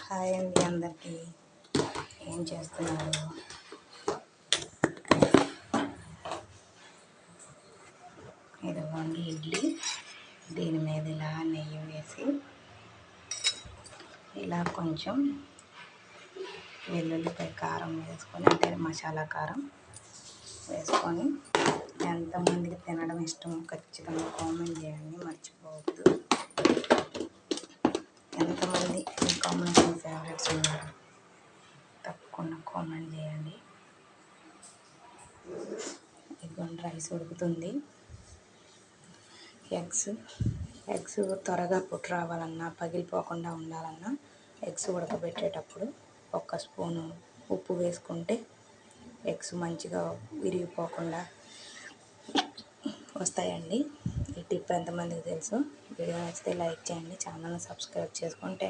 Hi అండి అందరికీ. ఏం చేస్తున్నారు? ఇదిగోండి ఇడ్లీ. దీని మీద ఇలా నెయ్యి వేసి ఇలా కొంచెం వెల్లుల్లిపై కారం వేసుకొని, అంటే మసాలా కారం వేసుకొని, ఎంతమందికి తినడం ఇష్టమో ఖచ్చితంగా కామెంట్ చేయండి, మర్చిపోవద్దు. ఎంతమంది ఈ కాంబినేషన్ ఫేవరెట్స్ ఉన్నారు తప్పకుండా కామెంట్ చేయండి. ఇదిగోండి రైస్ ఉడుకుతుంది. ఎగ్స్ త్వరగా పుట్టు రావాలన్నా, పగిలిపోకుండా ఉండాలన్నా ఎగ్స్ ఉడకబెట్టేటప్పుడు ఒక స్పూను ఉప్పు వేసుకుంటే ఎగ్స్ మంచిగా విరిగిపోకుండా వస్తాయండి. ఈ టిప్ ఎంతమందికి తెలుసు? వీడియో నచ్చితే లైక్ చేయండి, ఛానల్ని సబ్స్క్రైబ్ చేసుకుంటే